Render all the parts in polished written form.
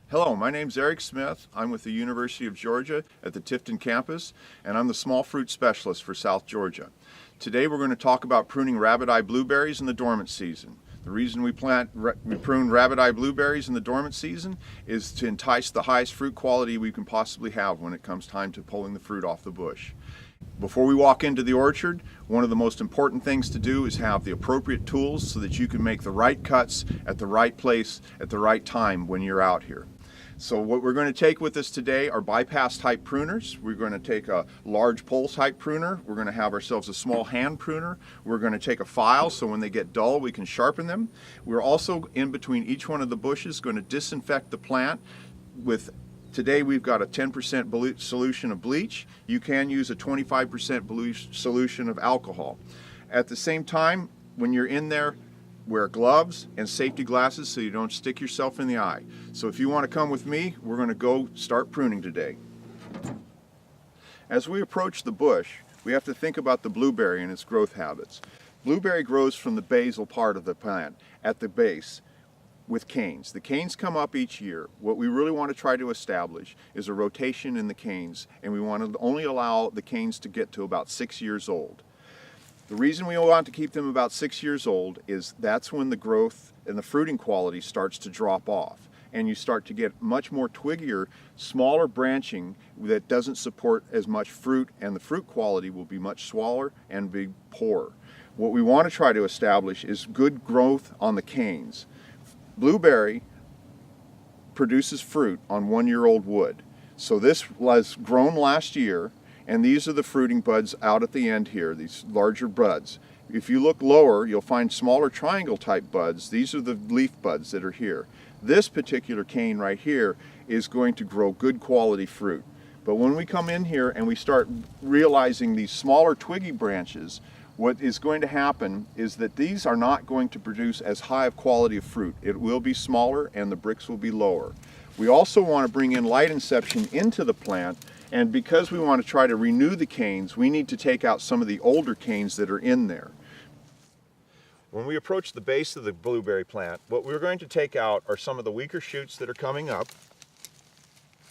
Hello, my name's Eric Smith. I'm with the University of Georgia at the Tifton campus, and I'm the small fruit specialist for South Georgia. Today we're going to talk about pruning Rabbiteye blueberries in the dormant season. The reason we prune Rabbiteye blueberries in the dormant season is to entice the highest fruit quality we can possibly have when it comes time to pulling the fruit off the bush. Before we walk into the orchard, one of the most important things to do is have the appropriate tools so that you can make the right cuts at the right place at the right time when you're out here. So what we're going to take with us today are bypass type pruners. We're going to take a large pole type pruner. We're going to have ourselves a small hand pruner. We're going to take a file so when they get dull we can sharpen them. We're also, in between each one of the bushes, going to disinfect the plant with, today we've got a 10% solution of bleach. You can use a 25% solution of alcohol. At the same time, when you're in there, wear gloves and safety glasses so you don't stick yourself in the eye. So if you want to come with me, we're going to go start pruning today. As we approach the bush, we have to think about the blueberry and its growth habits. Blueberry grows from the basal part of the plant at the base with canes. The canes come up each year. What we really want to try to establish is a rotation in the canes, and we want to only allow the canes to get to about 6 years old. The reason we want to keep them about 6 years old is that's when the growth and the fruiting quality starts to drop off, and you start to get much more twiggier, smaller branching that doesn't support as much fruit, and the fruit quality will be much smaller and be poorer. What we want to try to establish is good growth on the canes. Blueberry produces fruit on 1-year-old wood. So this was grown last year, and these are the fruiting buds out at the end here, these larger buds. If you look lower, you'll find smaller triangle type buds. These are the leaf buds that are here. This particular cane right here is going to grow good quality fruit. But when we come in here and we start realizing these smaller twiggy branches, what is going to happen is that these are not going to produce as high of quality of fruit. It will be smaller and the bricks will be lower. We also want to bring in light inception into the plant, and because we want to try to renew the canes, we need to take out some of the older canes that are in there. When we approach the base of the blueberry plant, what we're going to take out are some of the weaker shoots that are coming up,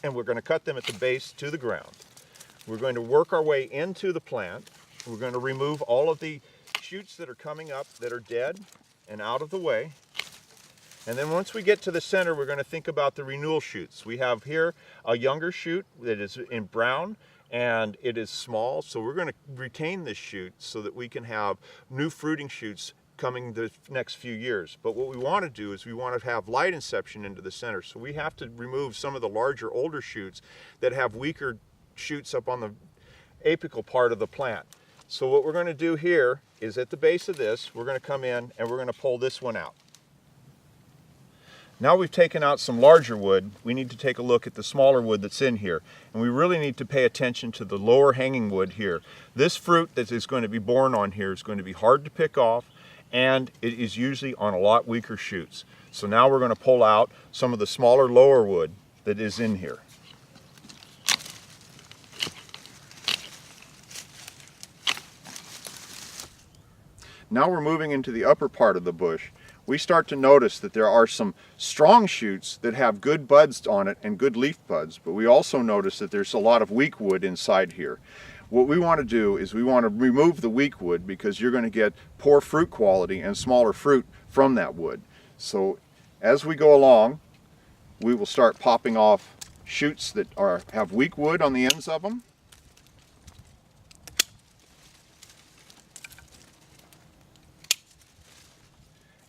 and we're going to cut them at the base to the ground. We're going to work our way into the plant. We're going to remove all of the shoots that are coming up that are dead and out of the way. And then once we get to the center, we're going to think about the renewal shoots. We have here a younger shoot that is in brown, and it is small, so we're going to retain this shoot so that we can have new fruiting shoots coming the next few years. But what we want to do is we want to have light inception into the center, so we have to remove some of the larger, older shoots that have weaker shoots up on the apical part of the plant. So what we're going to do here is at the base of this, we're going to come in and we're going to pull this one out. Now we've taken out some larger wood, we need to take a look at the smaller wood that's in here. And we really need to pay attention to the lower hanging wood here. This fruit that is going to be born on here is going to be hard to pick off, and it is usually on a lot weaker shoots. So now we're going to pull out some of the smaller lower wood that is in here. Now we're moving into the upper part of the bush. We start to notice that there are some strong shoots that have good buds on it and good leaf buds, but we also notice that there's a lot of weak wood inside here. What we want to do is we want to remove the weak wood because you're going to get poor fruit quality and smaller fruit from that wood. So as we go along, we will start popping off shoots that have weak wood on the ends of them.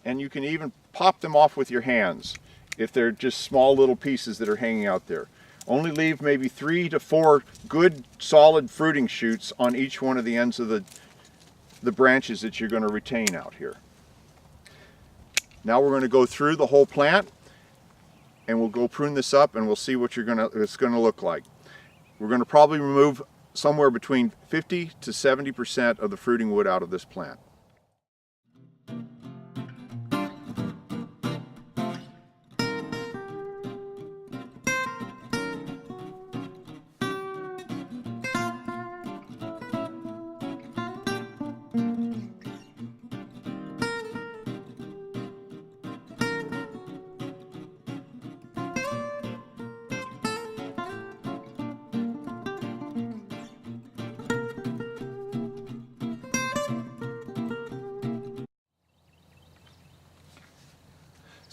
And you can even pop them off with your hands if they're just small little pieces that are hanging out there. Only leave maybe 3 to 4 good solid fruiting shoots on each one of the ends of the branches that you're going to retain out here. Now we're going to go through the whole plant and we'll go prune this up and we'll see what it's going to look like. We're going to probably remove somewhere between 50 to 70% of the fruiting wood out of this plant.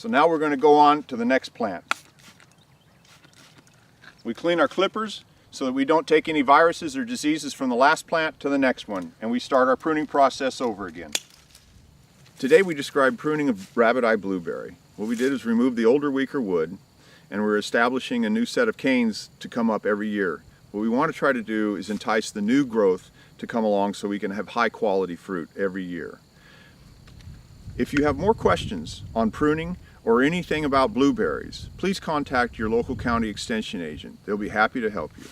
So now we're going to go on to the next plant. We clean our clippers so that we don't take any viruses or diseases from the last plant to the next one, and we start our pruning process over again. Today we described pruning of Rabbiteye blueberry. What we did is remove the older, weaker wood, and we're establishing a new set of canes to come up every year. What we want to try to do is entice the new growth to come along so we can have high quality fruit every year. If you have more questions on pruning or anything about blueberries, please contact your local county extension agent. They'll be happy to help you.